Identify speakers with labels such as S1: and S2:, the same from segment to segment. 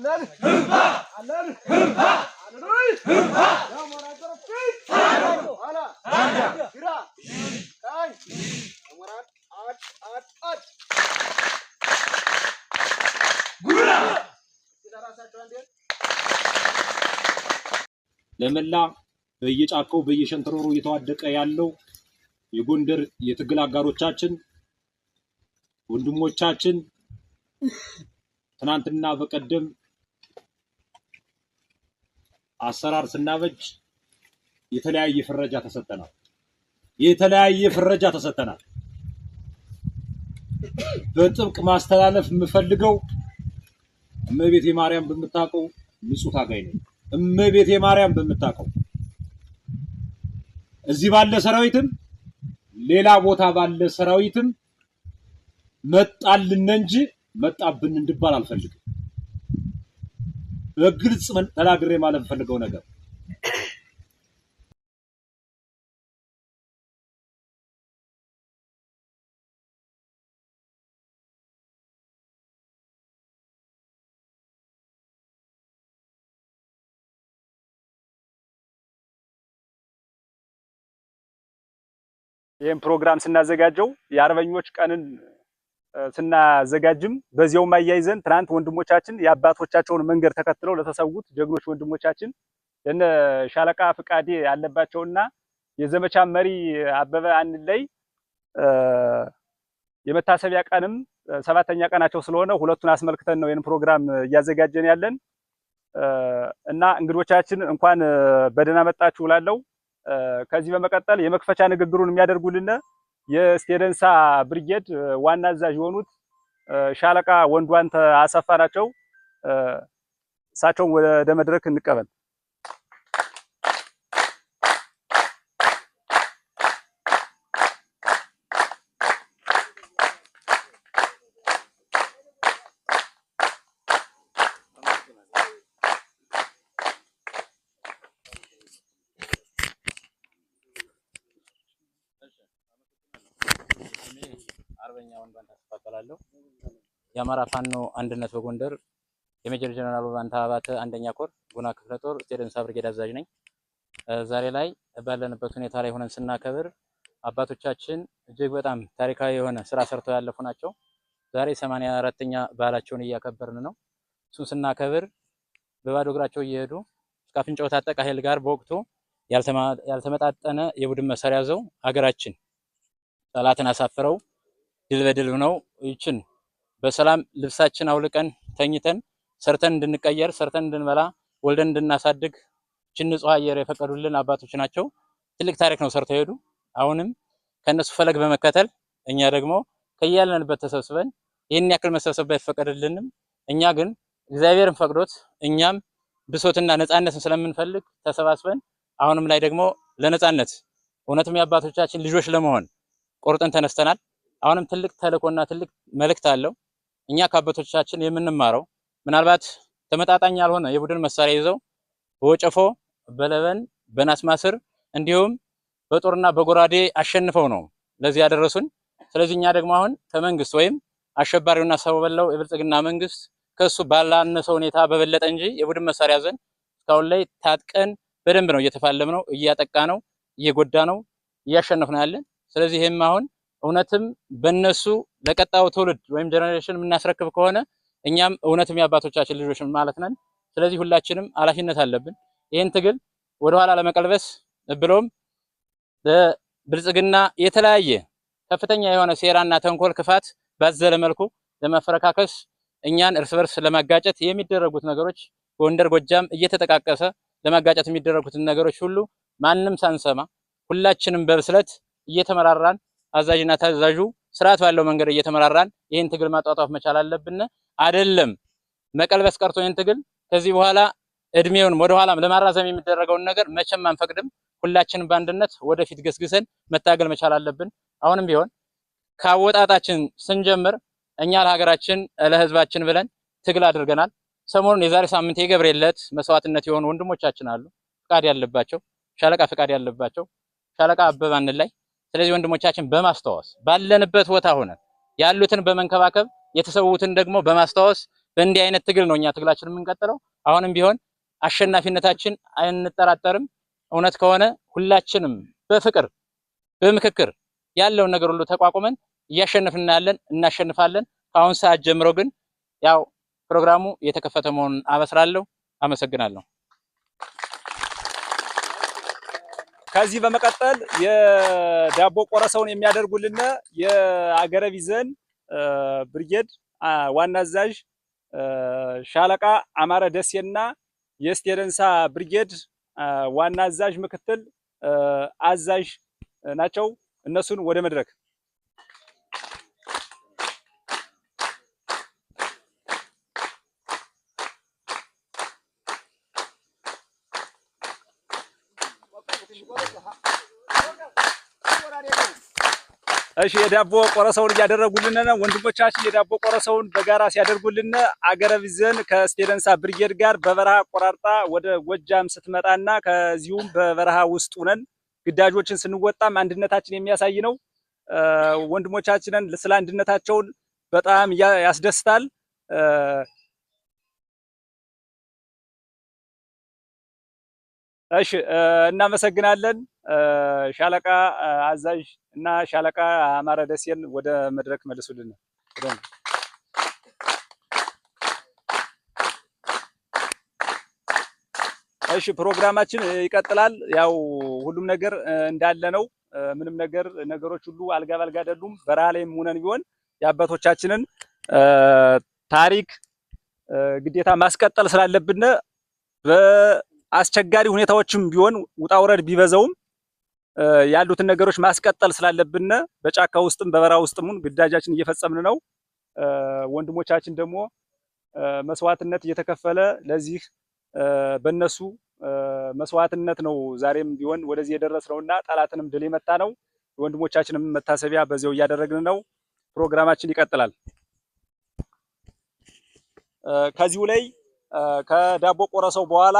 S1: አለን አለን አለን ያማራ ተረፍት አላ ግራ ቀኝ ያማራ አት ጉራ ስለራሳቸው አንዴ
S2: ለመላ በየጫካው በየሸንተረሩ እየተዋደቀ ያለው የጎንደር የትግል አጋሮቻችን ወንድሞቻችን ትናንትና በቀደም አሰራር ስናበጅ የተለያየ ፍረጃ ተሰጠናል። በጥብቅ ማስተላለፍ የምፈልገው እመቤቴ ማርያም በምታውቀው ንጹህ ታጋይ ነው። እመቤቴ ማርያም በምታውቀው እዚህ ባለ ሰራዊትም ሌላ ቦታ ባለ ሰራዊትም መጣልን እንጂ መጣብን እንድባል አልፈልግም። በግልጽ ተናግሬ ማለት ፈልገው ነገር
S3: ይሄን ፕሮግራም ስናዘጋጀው የአርበኞች ቀንን ስናዘጋጅም በዚያው ማያይዘን ትናንት ወንድሞቻችን የአባቶቻቸውን መንገድ ተከትለው ለተሰዉት ጀግኖች ወንድሞቻችን ለነ ሻለቃ ፍቃዴ ያለባቸውና የዘመቻ መሪ አበበ አንለይ የመታሰቢያ ቀንም 7ኛ ቀናቸው ስለሆነ ሁለቱን አስመልክተን ነው ይሄን ፕሮግራም እያዘጋጀን ያለን እና እንግዶቻችን እንኳን በደህና መጣችሁ እላለሁ። ከዚህ በመቀጠል የመክፈቻ ንግግሩን የሚያደርጉልን የስቴደንሳ ብሪጌድ ዋና አዛዥ የሆኑት ሻለቃ ወንዷንተ አሰፋ ናቸው። እሳቸውን ወደ መድረክ እንቀበል።
S4: አርበኛ ወንዷንተ አሰፋ እባላለሁ። የአማራ ፋኖ አንድነት በጎንደር የሜጀር ጀነራል ወንዷንተ አባተ አንደኛ ኮር ጉና ክፍለ ጦር ስቴደንሳ ብርጌድ አዛዥ ነኝ። ዛሬ ላይ ባለንበት ሁኔታ ላይ ሆነን ስናከብር አባቶቻችን እጅግ በጣም ታሪካዊ የሆነ ስራ ሰርተው ያለፉ ናቸው። ዛሬ 84ኛ በዓላቸውን እያከበርን ነው። እሱን ስናከብር በባዶ እግራቸው እየሄዱ እስከ አፍንጫው ታጠቀ ኃይል ጋር በወቅቱ ያልተመጣጠነ የቡድን መሳሪያ ይዘው ሀገራችን ጠላትን አሳፍረው ድል በድል ሆነው ይችን በሰላም ልብሳችን አውልቀን ተኝተን ሰርተን እንድንቀየር ሰርተን እንድንበላ ወልደን እንድናሳድግ ይችን ንጹህ አየር የፈቀዱልን አባቶች ናቸው። ትልቅ ታሪክ ነው ሰርተው ሄዱ። አሁንም ከነሱ ፈለግ በመከተል እኛ ደግሞ ከያለንበት ተሰብስበን ይሄን ያክል መሰብሰብ ባይፈቀድልንም እኛ ግን እግዚአብሔርን ፈቅዶት እኛም ብሶትና ነፃነትን ስለምንፈልግ ተሰባስበን አሁንም ላይ ደግሞ ለነፃነት እውነትም የአባቶቻችን ልጆች ለመሆን ቆርጠን ተነስተናል። አሁንም ትልቅ ተልእኮና ትልቅ መልእክት አለው። እኛ ከአባቶቻችን የምንማረው ምናልባት ተመጣጣኝ ያልሆነ የቡድን መሳሪያ ይዘው በወጨፎ በለበን በናስ ማስር እንዲሁም በጦርና በጎራዴ አሸንፈው ነው ለዚህ ያደረሱን። ስለዚህ እኛ ደግሞ አሁን ከመንግስት ወይም አሸባሪውና ሰው በላው የብልጽግና መንግስት ከሱ ባላነሰ ሁኔታ በበለጠ እንጂ የቡድን መሳሪያ ዘን እስካሁን ላይ ታጥቀን በደንብ ነው እየተፋለም ነው እያጠቃ ነው እየጎዳ ነው እያሸነፍ ነው ያለን። ስለዚህ ይሄም አሁን እውነትም በእነሱ ለቀጣዩ ትውልድ ወይም ጀነሬሽን የምናስረክብ ከሆነ እኛም እውነትም የአባቶቻችን ልጆች ማለት ነን። ስለዚህ ሁላችንም ኃላፊነት አለብን ይሄን ትግል ወደኋላ ለመቀልበስ ብሎም በብልጽግና የተለያየ ከፍተኛ የሆነ ሴራና ተንኮል ክፋት ባዘለ መልኩ ለማፈረካከስ እኛን እርስ በርስ ለማጋጨት የሚደረጉት ነገሮች ጎንደር ጎጃም እየተጠቃቀሰ ለማጋጨት የሚደረጉትን ነገሮች ሁሉ ማንንም ሳንሰማ ሁላችንም በብስለት እየተመራራን አዛዥና ታዛዡ ስርዓት ባለው መንገድ እየተመራራን ይሄን ትግል ማጣጣፍ መቻል አለብን። አይደለም መቀልበስ ቀርቶ ይሄን ትግል ከዚህ በኋላ እድሜውን ወደ ኋላም ለማራዘም የሚደረገውን ነገር መቼም አንፈቅድም። ሁላችንም በአንድነት ወደፊት ገስግሰን መታገል መቻል አለብን። አሁንም ቢሆን ካወጣጣችን ስንጀምር እኛ ለሀገራችን ለህዝባችን ብለን ትግል አድርገናል። ሰሞኑን የዛሬ ሳምንት የገብርኤል ዕለት መስዋዕትነት የሆኑ ወንድሞቻችን አሉ። ፍቃድ ያለባቸው ሻለቃ ፍቃድ ያለባቸው ሻለቃ አበበ አንለይ። ስለዚህ ወንድሞቻችን በማስተዋወስ ባለንበት ቦታ ሆነ ያሉትን በመንከባከብ የተሰዉትን ደግሞ በማስተዋወስ በእንዲህ አይነት ትግል ነው እኛ ትግላችን የምንቀጥለው። አሁንም ቢሆን አሸናፊነታችን አንጠራጠርም። እውነት ከሆነ ሁላችንም በፍቅር በምክክር ያለውን ነገር ሁሉ ተቋቁመን እያሸነፍን ያለን እናሸንፋለን። ከአሁን ሰዓት ጀምሮ ግን ያው ፕሮግራሙ የተከፈተ መሆኑን አበስራለሁ። አመሰግናለሁ።
S3: ከዚህ በመቀጠል የዳቦ ቆረሰውን የሚያደርጉልን የአገረ ቢዘን ብርጌድ ዋና አዛዥ ሻለቃ አማረ ደሴና የእስቴ ደንሳ ብርጌድ ዋና አዛዥ ምክትል አዛዥ ናቸው። እነሱን ወደ መድረክ እሺ የዳቦ ቆረሰውን እያደረጉልን ነው ወንድሞቻችን። የዳቦ ቆረሰውን በጋራ ሲያደርጉልን አገረ ቢዘን ከእስቴ ደንሳ ብርጌድ ጋር በበረሃ ቆራርጣ ወደ ጎጃም ስትመጣና ከዚሁም በበረሃ ውስጥ ሆነን ግዳጆችን ስንወጣም አንድነታችን የሚያሳይ ነው። ወንድሞቻችንን ስለ አንድነታቸውን በጣም ያስደስታል። እሺ እናመሰግናለን። ሻለቃ አዛዥ እና ሻለቃ አማረ ደሴን ወደ መድረክ መልሱልን። እሺ ፕሮግራማችን ይቀጥላል። ያው ሁሉም ነገር እንዳለ ነው። ምንም ነገሮች ሁሉ አልጋ ባልጋ አይደሉም። በረሃ ላይም ሆነን ቢሆን የአባቶቻችንን ታሪክ ግዴታ ማስቀጠል ስላለብን በአስቸጋሪ ሁኔታዎችም ቢሆን ውጣ ውረድ ቢበዛውም ያሉትን ነገሮች ማስቀጠል ስላለብን በጫካ ውስጥም በበረሃ ውስጥም ግዳጃችን እየፈጸምን ነው። ወንድሞቻችን ደግሞ መስዋዕትነት እየተከፈለ ለዚህ በእነሱ መስዋዕትነት ነው ዛሬም ቢሆን ወደዚህ የደረስነውና ጠላትንም ድል የመታ ነው። ወንድሞቻችንም መታሰቢያ በዚያው እያደረግን ነው። ፕሮግራማችን ይቀጥላል። ከዚሁ ላይ ከዳቦ ቆረሰው በኋላ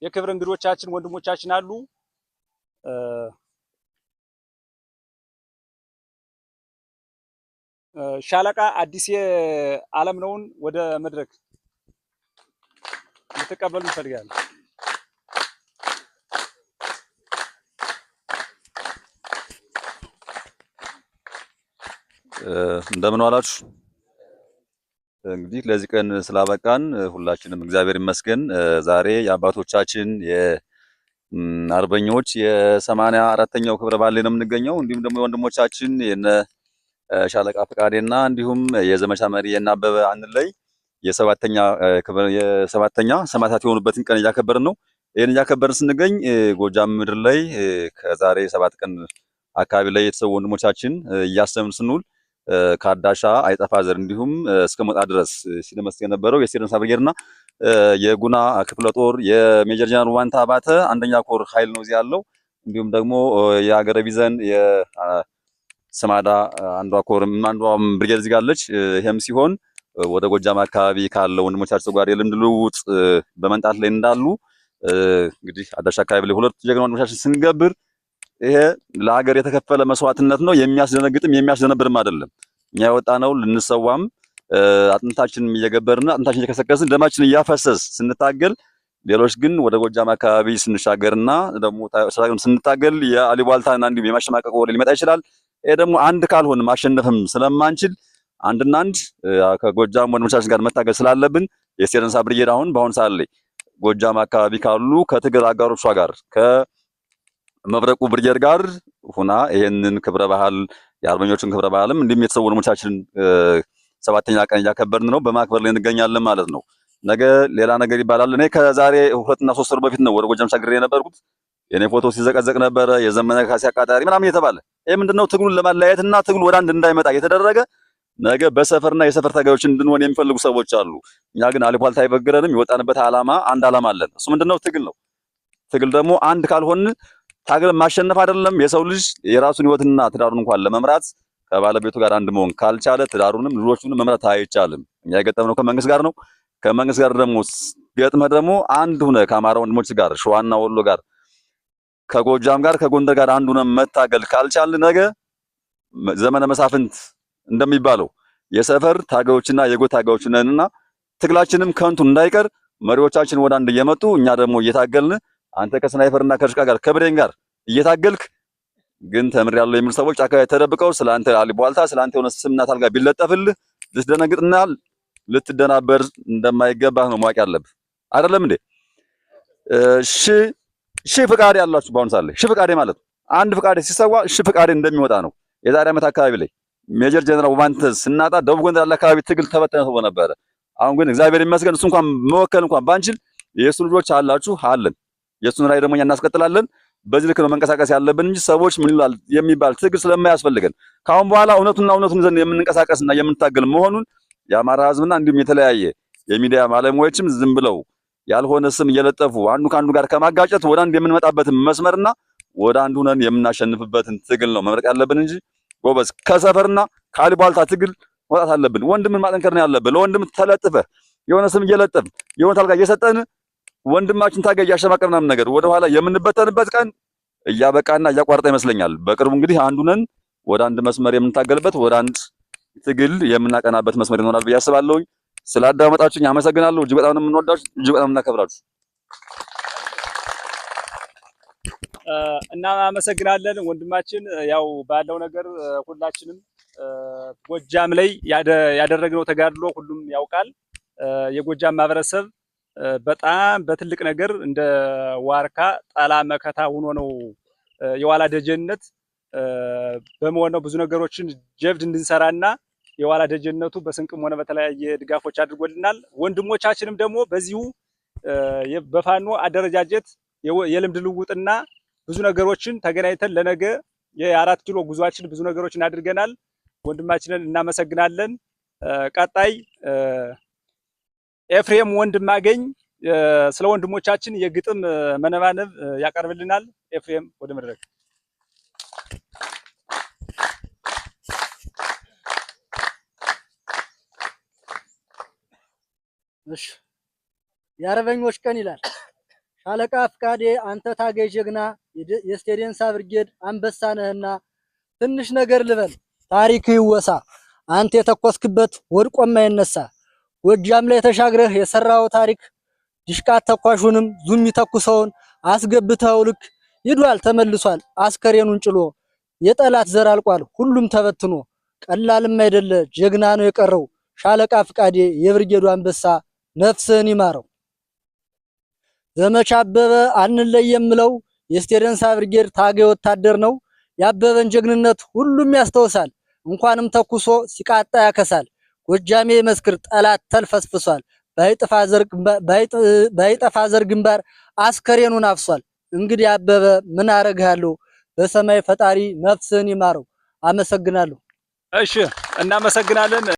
S3: የክብር እንግዶቻችን ወንድሞቻችን አሉ። ሻለቃ አዲስ አለምነውን ወደ መድረክ ልትቀበሉ እንፈልጋለን።
S5: እንደምን ዋላችሁ። እንግዲህ ለዚህ ቀን ስላበቃን ሁላችንም እግዚአብሔር ይመስገን። ዛሬ የአባቶቻችን የአርበኞች የ84ኛው ክብረ በዓል ላይ ነው የምንገኘው። እንዲሁም ደግሞ የወንድሞቻችን የነ ሻለቃ ፈቃዴና እንዲሁም የዘመቻ መሪ የነ አበበ አንለይ የሰባተኛ ሰማዕታት የሆኑበትን ቀን እያከበርን ነው። ይሄን እያከበርን ስንገኝ ጎጃም ምድር ላይ ከዛሬ 7 ቀን አካባቢ ላይ የተሰዉ ወንድሞቻችን እያሰብን ስንውል ከአዳሻ አይጠፋ ዘር እንዲሁም እስከ ሞጣ ድረስ ሲደመስክ የነበረው የእስቴ ደንሳ ብርጌድና የጉና ክፍለ ጦር የሜጀር ጀነራል ዋንታ አባተ አንደኛ ኮር ኃይል ነው እዚህ ያለው። እንዲሁም ደግሞ የአገረ ቢዘን የሰማዳ አንዷ ብርጌድ እዚህ ጋር አለች። ይሄም ሲሆን ወደ ጎጃም አካባቢ ካለው ወንድሞቻችን ጋር የልምድ ልውውጥ በመንጣት ላይ እንዳሉ እንግዲህ አዳሻ አካባቢ ላይ ሁለት ጀግና ወንድሞቻችን ስንገብር ይሄ ለሀገር የተከፈለ መስዋዕትነት ነው። የሚያስደነግጥም የሚያስደነብርም አይደለም። እኛ የወጣነው ልንሰዋም አጥንታችንን እየገበርን አጥንታችንን እየከሰከስን ደማችንን እያፈሰስ ስንታገል፣ ሌሎች ግን ወደ ጎጃም አካባቢ ስንሻገርና ደግሞ ስንታገል የአሊባልታና እንዲሁም የማሸማቀቅ ወሬ ሊመጣ ይችላል። ይሄ ደግሞ አንድ ካልሆን ማሸነፍም ስለማንችል አንድና አንድ ከጎጃም ወንድሞቻችን ጋር መታገል ስላለብን የእስቴ ደንሳ ብርጌድ አሁን በአሁን ሰዓት ላይ ጎጃም አካባቢ ካሉ ከትግል አጋሮቿ ጋር ከመብረቁ ብርጌድ ጋር ሆና ይሄንን ክብረ በዓል የአርበኞችን ክብረ በዓልም እንዲሁም የተሰዉ ወንድሞቻችን 7ኛ ቀን እያከበርን ነው፣ በማክበር ላይ እንገኛለን ማለት ነው። ነገ ሌላ ነገር ይባላል። እኔ ከዛሬ 2 እና 3 ወር በፊት ነው ወደ ጎጃም ሻግሬ የነበርኩት። የኔ ፎቶ ሲዘቀዘቅ ነበረ የዘመነ ካሴ አቃጣሪ ምናምን እየተባለ ይሄ ምንድነው ትግሉን ለማለያየትና ትግሉ ወደ አንድ እንዳይመጣ እየተደረገ ነገ በሰፈርና የሰፈር ታጋዮች እንድንሆን የሚፈልጉ ሰዎች አሉ። እኛ ግን አልፏልታ አይበግረንም። የወጣንበት ዓላማ አንድ ዓላማ አለን። እሱ ምንድነው? ትግል ነው። ትግል ደግሞ አንድ ካልሆን ታግል ማሸነፍ አይደለም። የሰው ልጅ የራሱን ህይወትና ትዳሩን እንኳን ለመምራት ከባለቤቱ ጋር አንድ መሆን ካልቻለ ትዳሩንም ልጆቹንም መምራት አይቻልም። እኛ የገጠምነው ከመንግስት ጋር ነው። ከመንግስት ጋር ደግሞ ገጥመህ ደግሞ አንድ ሆነ ከአማራ ወንድሞች ጋር ሸዋና ወሎ ጋር ከጎጃም ጋር ከጎንደር ጋር አንድ ሆነ መታገል ካልቻልን ነገ ዘመነ መሳፍንት እንደሚባለው የሰፈር ታጋዮችና የጎጥ ታጋዮች ነንና ትግላችንም ከንቱ እንዳይቀር መሪዎቻችን ወደ አንድ እየመጡ እኛ ደግሞ እየታገልን አንተ ከስናይፐርና ከሽቃ ጋር ከብሬን ጋር እየታገልክ ግን ተምሬያለሁ የሚሉ ሰዎች ጫካ ተደብቀው ስላንተ አልቧልታ ስላንተ የሆነ ስምና ታልጋ ቢለጠፍልህ ልትደነግጥና ልትደናበር እንደማይገባህ ነው ማወቅ ያለብህ። አይደለም እንዴ? ሺህ ፍቃዴ ያላችሁ በአሁኑ ሰዓት ላይ ሺህ ፍቃዴ ማለት አንድ ፍቃዴ ሲሰዋ ሺህ ፍቃዴ እንደሚወጣ ነው። የዛሬ ዓመት አካባቢ ላይ ሜጀር ጀነራል ውባንተ ስናጣ ደቡብ ጎንደር ያለ አካባቢ ትግል ተበተነ ተብሎ ነበረ። አሁን ግን እግዚአብሔር ይመስገን እሱ እንኳን መወከል እንኳን ባንችል የእሱ ልጆች አላችሁ አለን። የእሱን ራዕይ ደግሞ እኛ እናስቀጥላለን። በዚህ ልክ ነው መንቀሳቀስ ያለብን እንጂ ሰዎች ምን ይላል የሚባል ትግል ስለማያስፈልገን ካሁን በኋላ እውነቱን ይዘን የምንንቀሳቀስና የምንታገል መሆኑን የአማራ ሕዝብና እንዲሁም የተለያየ የሚዲያ ባለሙያዎችም ዝም ብለው ያልሆነ ስም እየለጠፉ አንዱ ከአንዱ ጋር ከማጋጨት ወደ አንድ የምንመጣበትን መስመርና ወደ አንዱ ሆነን የምናሸንፍበትን ትግል ነው መምረጥ ያለብን እንጂ ጎበዝ ከሰፈርና ከአልቧልታ ትግል መውጣት አለብን። ወንድምን ማጠንከር ነው ያለብን። ለወንድም ተለጥፈ የሆነ ስም እየለጠፍ የሆነ ታልጋ እየሰጠን ወንድማችን ታገይ እያሸማቀቅን ምናምን ነገር ወደኋላ የምንበተንበት ቀን እያበቃና እያቋረጠ ይመስለኛል። በቅርቡ እንግዲህ አንዱ ነን ወደ አንድ መስመር የምንታገልበት ወደ አንድ ትግል የምናቀናበት መስመር ይሆናል ብዬ አስባለሁ። ስላዳመጣችሁኝ አመሰግናለሁ። እጅግ በጣም ነው የምንወዳችሁ፣ እጅግ በጣም እናከብራችሁ።
S3: እናመሰግናለን ወንድማችን። ያው ባለው ነገር ሁላችንም ጎጃም ላይ ያደረግነው ተጋድሎ ሁሉም ያውቃል። የጎጃም ማህበረሰብ በጣም በትልቅ ነገር እንደ ዋርካ ጣላ መከታ ሆኖ ነው የዋላ ደጀነት በመሆን ነው ብዙ ነገሮችን ጀብድ እንድንሰራና የዋላ ደጀነቱ በስንቅም ሆነ በተለያየ ድጋፎች አድርጎልናል። ወንድሞቻችንም ደግሞ በዚሁ በፋኖ አደረጃጀት የልምድ ልውውጥና ብዙ ነገሮችን ተገናኝተን ለነገ የ4 ኪሎ ጉዟችን ብዙ ነገሮችን አድርገናል። ወንድማችንን እናመሰግናለን። ቀጣይ ኤፍሬም ወንድማገኝ ስለ ወንድሞቻችን የግጥም መነባነብ ያቀርብልናል። ኤፍሬም ወደ መድረክ።
S1: እሺ የአርበኞች ቀን ይላል። ሻለቃ ፍቃዴ አንተ ታገይ ጀግና የስቴደንሳ ብርጌድ አንበሳ ነህና ትንሽ ነገር ልበል ታሪክ ይወሳ አንተ የተኮስክበት ወድቆማ ይነሳ ጎጃም ላይ ተሻግረህ የሰራው ታሪክ ዲሽቃ ተኳሹንም ዙም ይተኩሰውን አስገብተው ልክ ይዷል ተመልሷል አስከሬኑን ጭሎ የጠላት ዘር አልቋል ሁሉም ተበትኖ ቀላልም አይደለ ጀግና ነው የቀረው ሻለቃ ፍቃዴ የብርጌዱ አንበሳ ነፍስህን ይማረው። ዘመቻ አበበ አንለይ የምለው የስቴደንሳ ብርጌድ ታጋይ ወታደር ነው። ያበበን ጀግንነት ሁሉም ያስተውሳል እንኳንም ተኩሶ ሲቃጣ ያከሳል። ጎጃሜ መስክር ጠላት ተልፈስፍሷል ባይጠፋ ዘር ግንባር አስከሬኑን አፍሷል። እንግዲህ አበበ ምን አረጋለሁ በሰማይ ፈጣሪ ነፍስህን ይማረው። አመሰግናለሁ።
S3: እሺ እናመሰግናለን።